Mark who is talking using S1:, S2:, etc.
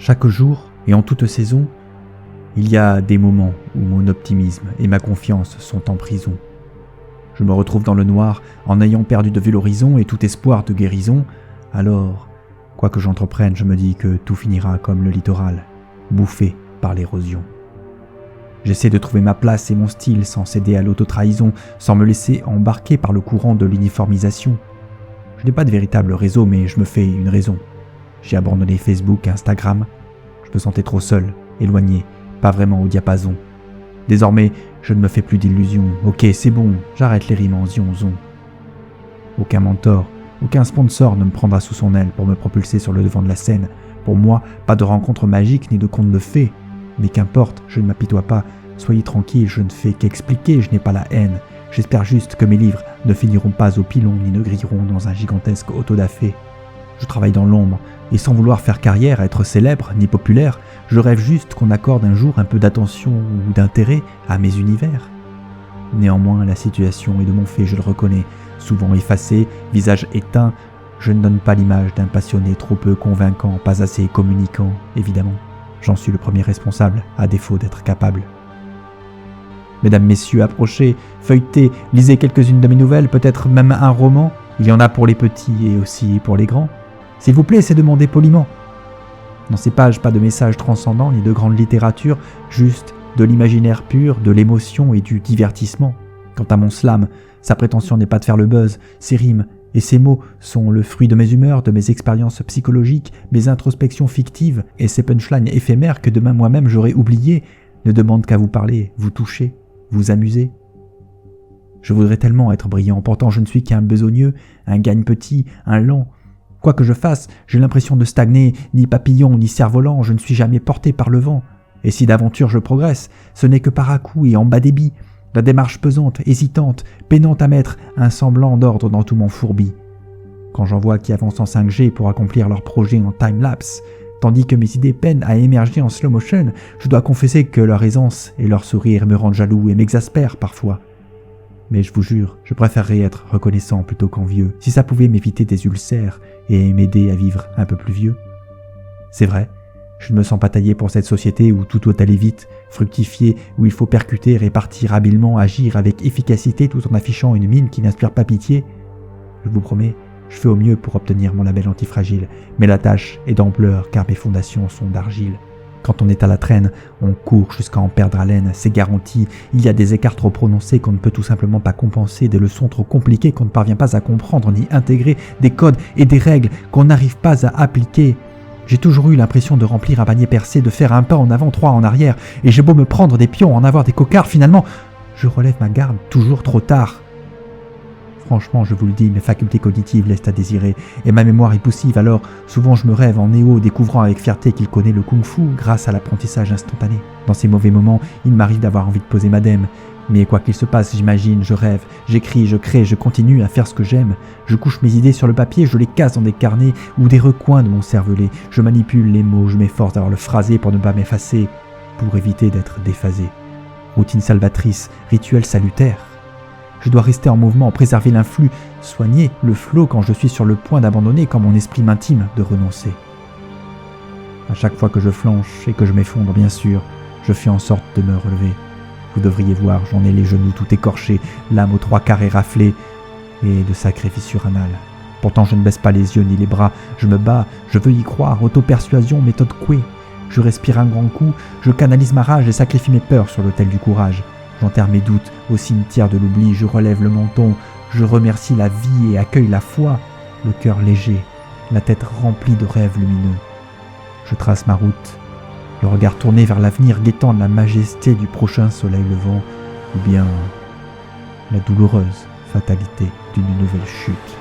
S1: Chaque jour et en toute saison, il y a des moments où mon optimisme et ma confiance sont en prison. Je me retrouve dans le noir en ayant perdu de vue l'horizon et tout espoir de guérison. Alors, quoi que j'entreprenne, je me dis que tout finira comme le littoral, bouffé par l'érosion. J'essaie de trouver ma place et mon style sans céder à l'autotrahison, sans me laisser embarquer par le courant de l'uniformisation. Je n'ai pas de véritable réseau, mais je me fais une raison. J'ai abandonné Facebook, Instagram. Je me sentais trop seul, éloigné, pas vraiment au diapason. Désormais, je ne me fais plus d'illusions. Ok, c'est bon, j'arrête les rimes en zon. Aucun mentor, aucun sponsor ne me prendra sous son aile pour me propulser sur le devant de la scène. Pour moi, pas de rencontre magique ni de conte de fées. Mais qu'importe, je ne m'apitoie pas. Soyez tranquille, je ne fais qu'expliquer, je n'ai pas la haine. J'espère juste que mes livres ne finiront pas au pilon ni ne grilleront dans un gigantesque autodafé. Je travaille dans l'ombre, et sans vouloir faire carrière, être célèbre ni populaire, je rêve juste qu'on accorde un jour un peu d'attention ou d'intérêt à mes univers. Néanmoins, la situation est de mon fait, je le reconnais. Souvent effacé, visage éteint, je ne donne pas l'image d'un passionné trop peu convaincant, pas assez communicant, évidemment. J'en suis le premier responsable, à défaut d'être capable. Mesdames, messieurs, approchez, feuilletez, lisez quelques-unes de mes nouvelles, peut-être même un roman. Il y en a pour les petits et aussi pour les grands. S'il vous plaît, c'est demandé poliment. Dans ces pages, pas de messages transcendants ni de grande littérature, juste de l'imaginaire pur, de l'émotion et du divertissement. Quant à mon slam, sa prétention n'est pas de faire le buzz, ses rimes et ses mots sont le fruit de mes humeurs, de mes expériences psychologiques, mes introspections fictives et ces punchlines éphémères que demain moi-même j'aurais oubliées ne demandent qu'à vous parler, vous toucher, vous amuser. Je voudrais tellement être brillant, pourtant je ne suis qu'un besogneux, un gagne-petit, un lent. Quoi que je fasse, j'ai l'impression de stagner, ni papillon, ni cerf-volant, je ne suis jamais porté par le vent. Et si d'aventure je progresse, ce n'est que par à-coups et en bas débit, la démarche pesante, hésitante, peinante à mettre un semblant d'ordre dans tout mon fourbi. Quand j'en vois qui avancent en 5G pour accomplir leurs projets en time-lapse, tandis que mes idées peinent à émerger en slow motion, je dois confesser que leur aisance et leur sourire me rendent jaloux et m'exaspèrent parfois. Mais je vous jure, je préférerais être reconnaissant plutôt qu'envieux, si ça pouvait m'éviter des ulcères et m'aider à vivre un peu plus vieux. C'est vrai, je ne me sens pas taillé pour cette société où tout doit aller vite, fructifier, où il faut percuter, répartir habilement, agir avec efficacité tout en affichant une mine qui n'inspire pas pitié. Je vous promets, je fais au mieux pour obtenir mon label antifragile, mais la tâche est d'ampleur car mes fondations sont d'argile. Quand on est à la traîne, on court jusqu'à en perdre haleine, c'est garanti. Il y a des écarts trop prononcés qu'on ne peut tout simplement pas compenser, des leçons trop compliquées qu'on ne parvient pas à comprendre ni intégrer, des codes et des règles qu'on n'arrive pas à appliquer. J'ai toujours eu l'impression de remplir un panier percé, de faire un pas en avant, 3 en arrière, et j'ai beau me prendre des pions, en avoir des cocards, finalement, je relève ma garde toujours trop tard. Franchement, je vous le dis, mes facultés cognitives laissent à désirer, et ma mémoire est poussive, alors souvent je me rêve en Néo, découvrant avec fierté qu'il connaît le kung-fu grâce à l'apprentissage instantané. Dans ces mauvais moments, il m'arrive d'avoir envie de poser madame, mais quoi qu'il se passe, j'imagine, je rêve, j'écris, je crée, je continue à faire ce que j'aime. Je couche mes idées sur le papier, je les casse dans des carnets ou des recoins de mon cervelet. Je manipule les mots, je m'efforce d'avoir le phrasé pour ne pas m'effacer, pour éviter d'être déphasé. Routine salvatrice, rituel salutaire. Je dois rester en mouvement, préserver l'influx, soigner le flot quand je suis sur le point d'abandonner, quand mon esprit m'intime de renoncer. À chaque fois que je flanche et que je m'effondre, bien sûr, je fais en sorte de me relever. Vous devriez voir, j'en ai les genoux tout écorchés, l'âme aux 3/4 éraflée, et de sacrées fissures anales. Pourtant je ne baisse pas les yeux ni les bras, je me bats, je veux y croire, auto-persuasion, méthode Coué. Je respire un grand coup, je canalise ma rage et sacrifie mes peurs sur l'autel du courage. J'enterre mes doutes au cimetière de l'oubli, je relève le menton, je remercie la vie et accueille la foi, le cœur léger, la tête remplie de rêves lumineux. Je trace ma route, le regard tourné vers l'avenir, guettant la majesté du prochain soleil levant, ou bien la douloureuse fatalité d'une nouvelle chute.